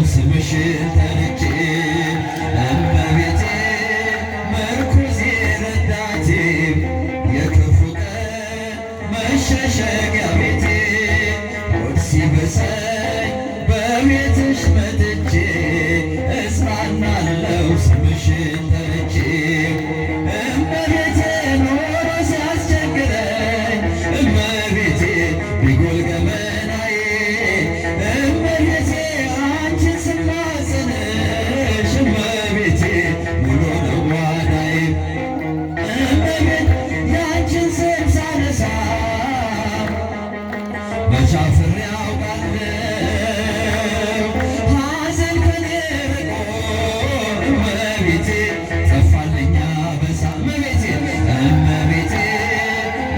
ስምሽን ጠርቼ እመቤቴ ምርኩዜ ረዳቴ የክፉ ቀን መሸሸጊያ ቤቴ ሆድ ሲብሰኝ በቤትሽ መጥቼ እጽናናለሁ ስምሽን ጠርቼ እመቤቴ ኖሮ ሲያስቸግረኝ እመቤቴ ቢጎል ገመናዬ እመቤቴ አንቺን ስማጽንሽ እመቤቴ ሙሉ ነው ጓዳዬ እመቤቴ ያንቺን ስም ሳነሳ መቼ አፍሬ አውቃለሁ ሐዘን ከኔ ርቆ እመቤቴ ጠፋልኝ አበሳ እመቤቴ እመቤቴ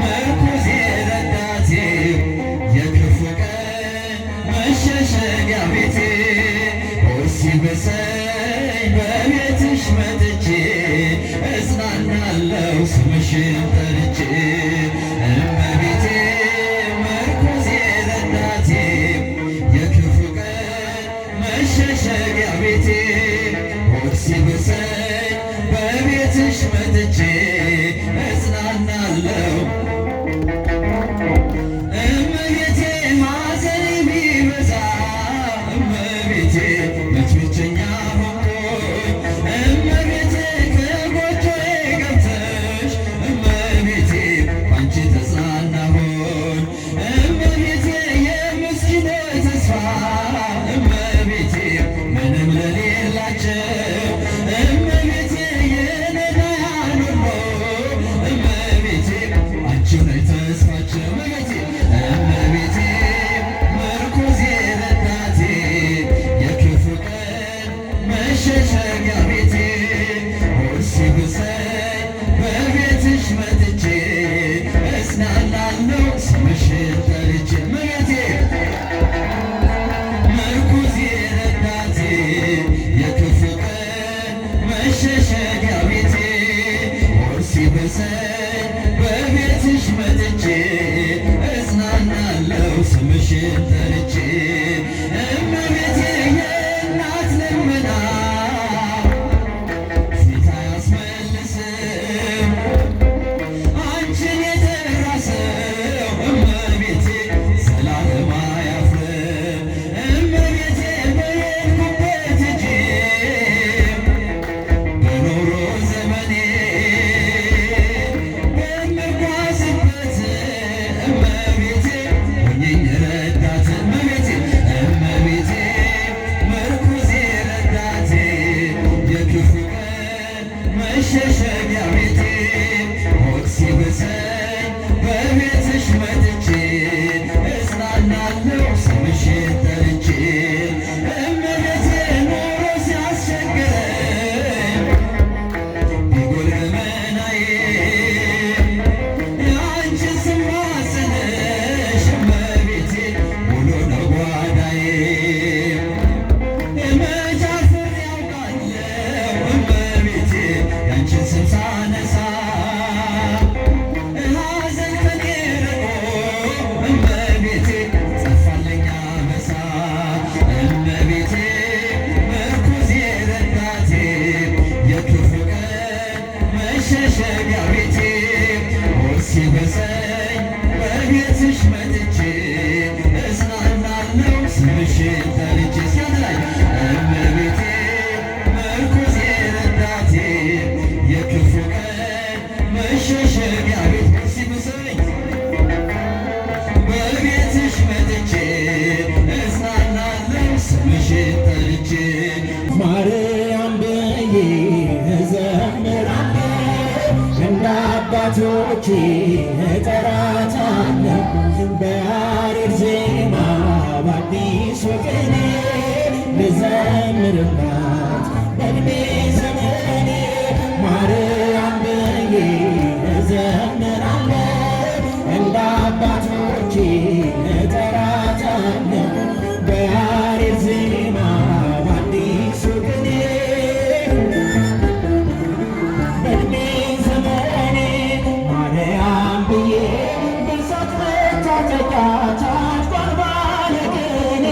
ምርኩዜ ረዳቴ የክፉ ቀን መሸሸጊያ ቤቴ ሆድ ሲብሰኝ በቤትሽ መጥቼ እጽናናለሁ ስምሽን ጠርቼ እመቤቴ ምርኩዜ ረዳቴ የክፉ ቀን መሸሸጊያ ቤቴ ሆድ ሲብሰኝ በቤትሽ መጥቼ እጽናናለሁ እመቤቴ ሐዘኔ ቢበዛ እመቤቴ መች ብቸኛ ሆንኩኝ እመቤቴ ከጎጆዬ ገብተሽ እመቤቴ ባንቺ ተጽናናሁኝ እመቤቴ የምስኪኖች ተስፋ እመቤቴ ምንም ለሌላቸው እመቤቴ የነዳያን ሁሉ እመቤቴ አንቺው ነሽ ተስፋቸው እመቤቴ እመቤቴ ምርኩዜ ረዳቴ የክፉ ቀን መሸሸጊያ ቤቴ ሆድ ሲብሰኝ በቤትሽ መጥቼ እጽናናለሁ ስምሽን ጠርቼ እመቤቴ ምርኩዜ ረዳቴ የክፉ ቀን መሸሸጊያ ቤቴ ሆድ ሲብሰኝ በቤትሽ መጥቼ እጽናናለሁ ስምሽን ጠርቼ እመቤቴ የእናት ልመና ፊት አያስመልስም አንቺን የጠራ ሰው እመቤቴ ዘላለም አያፍርም እመቤቴ በሄድኩበት ሄጄ በኖሮ ዘመኔ በምጓዝበት እመቤቴ ሆኜኝ ረዳት እመቤቴ እመቤቴ ምርኩዜ ረዳቴ የክፉ ቀን መሸሸጊያ ቤቴ ሆድ ሲብሰኝ በቤትሽ መጥቼ እጽናናለሁ ስምሽን ጠርቼ እመቤቴ ኖሮ ሲያስቸግረኝ ቢጎል ገመናዬ ያንቺን ስማጽንሽ እመቤቴ ሙሉ ነው ጓዳዬ መቼ አፍሬ አውቃለሁ እመቤቴ ያንቺን ስም ሳነሳ ሐዘን ከኔ ርቆ እመቤቴ ጠፋልኝ አበሳ እመቤቴ ምርኩዜ ረዳቴ የክፉ ቀን መሸሸጊያ ቤቴ ሆድ ሲብሰኝ በቤትሽ መጥቼ እጽናናለሁ ስምሽን ጠርቼ ሲያድላይ እመቤቴ ምርኩዜ ረዳቴ የክፉ ቀን መሸሸጊያ ቤት ሆድ ሲብሰኝ በቤትሽ መጥቼ እጽናናለሁ ስምሽን ጠርቼ ማርያም ብዬ እዘምራለሁ እንደ አባቶቼ እጠራታለሁ በያሬድ ዜማ በአዲስ ወቅኔ ልዘምርላት በዕድሜ ዘመኔ ማርያም ብዬ እዘምራለሁ እንደ አባቶቼ እጠራታለሁ በያሬድ ዜማ በአዲስ ወቅኔ በዕድሜ ዘመኔ ማርያም ብዬ ብዛት መታጠቂያ ታጥቋል ባለቅኔ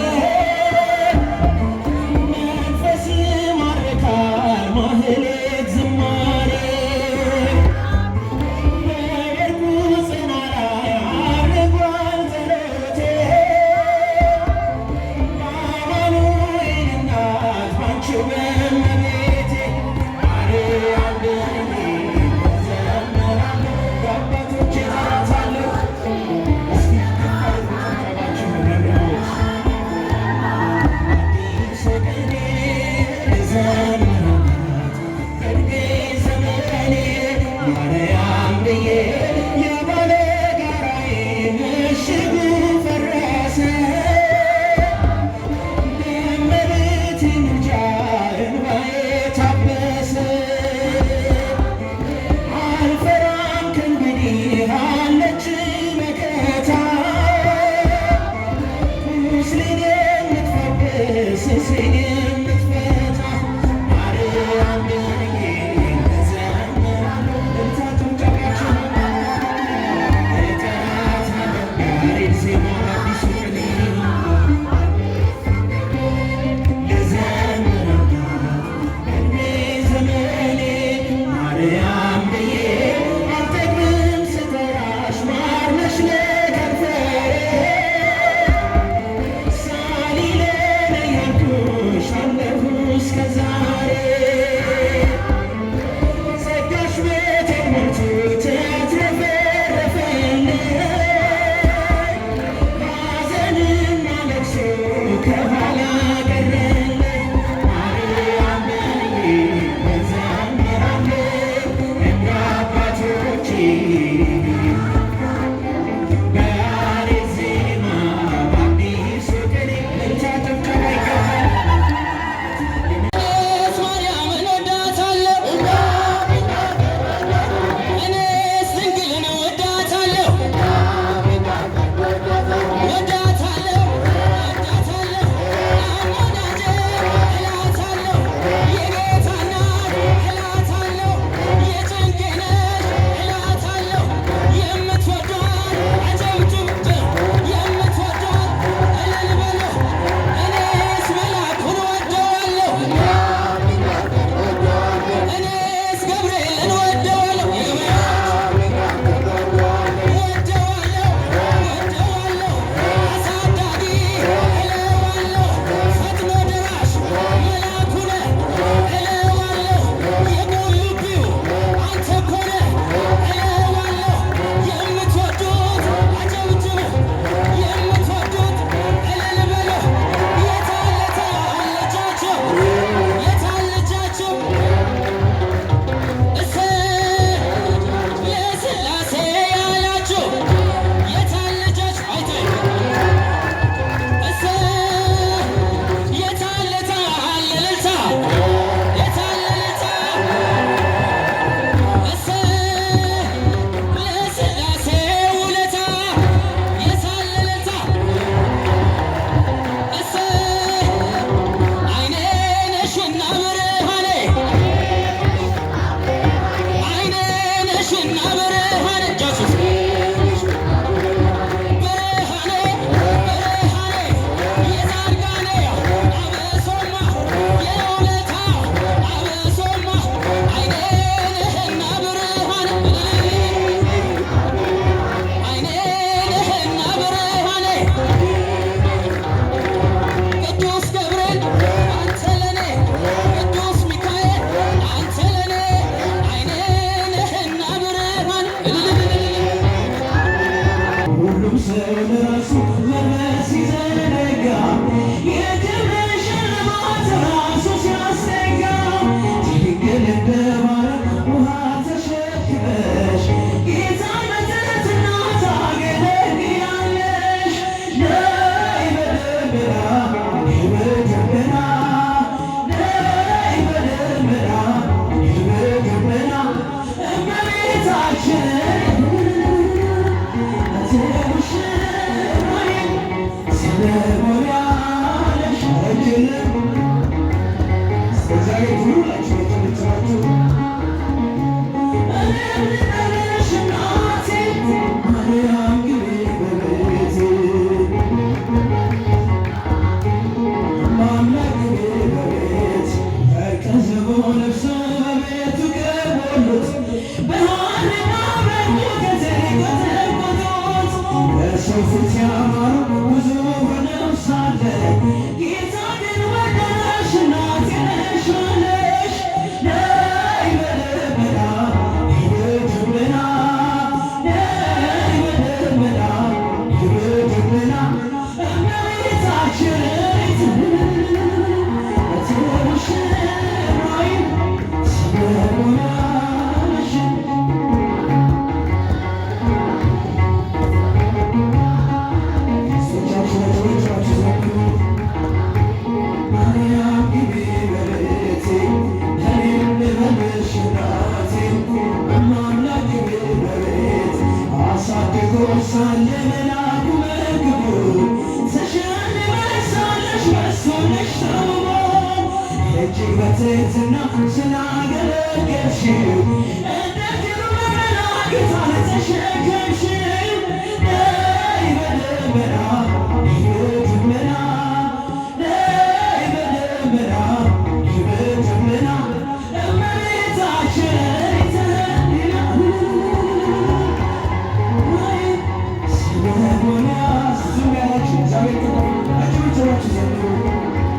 Thank you.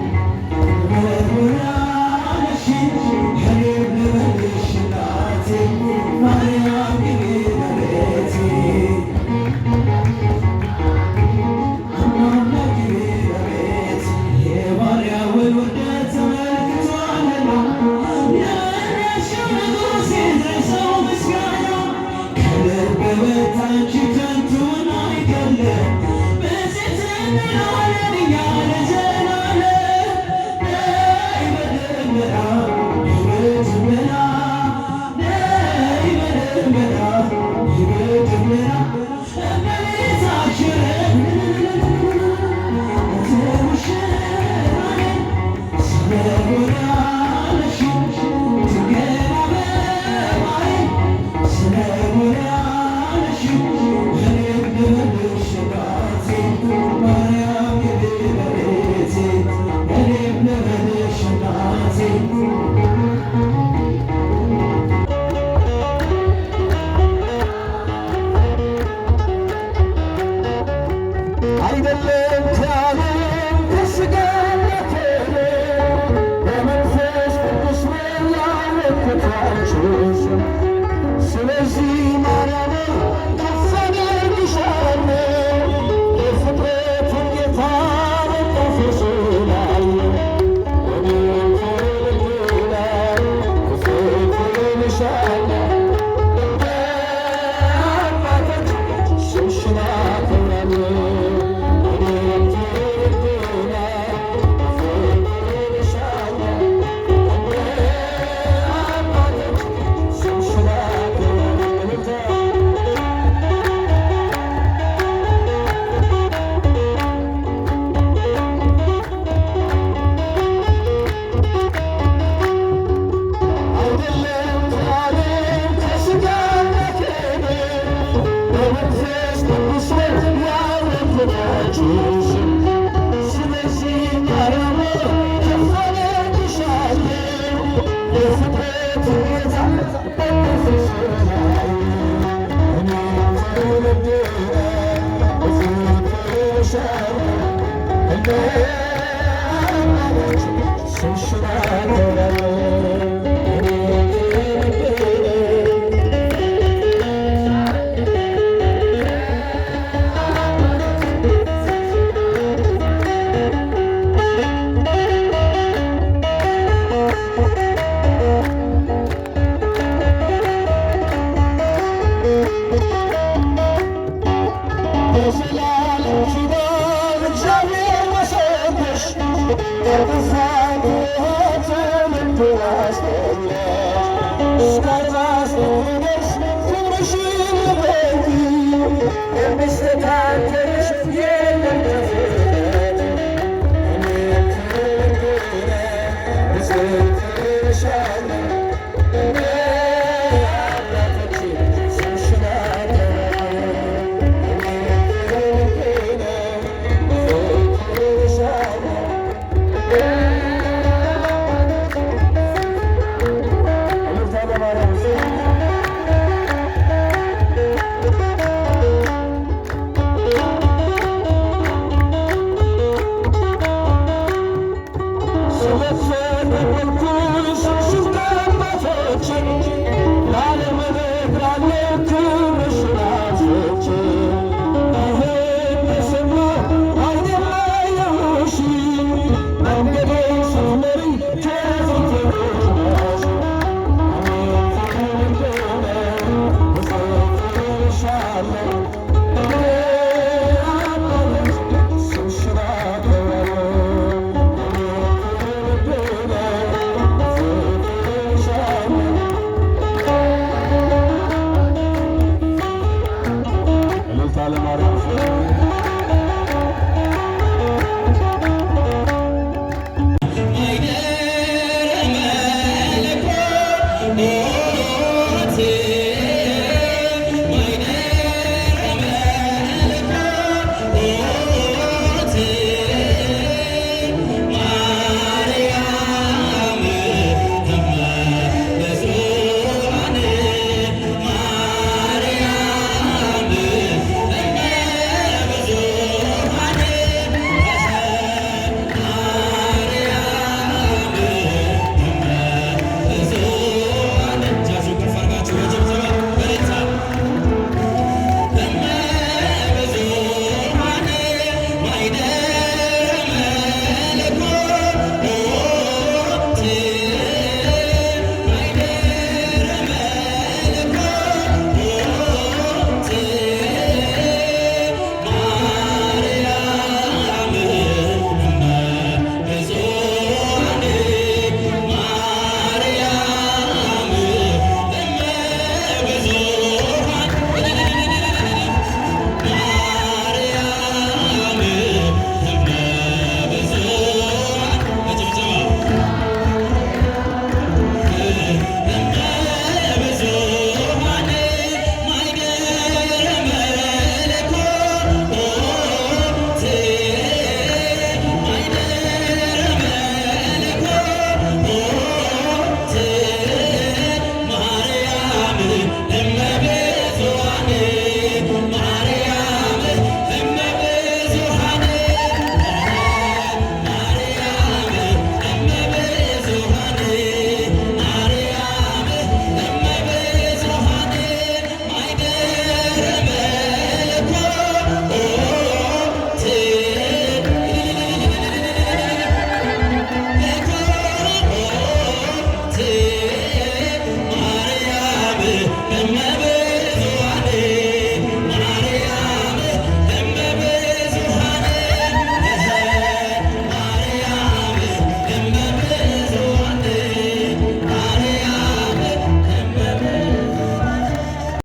Let's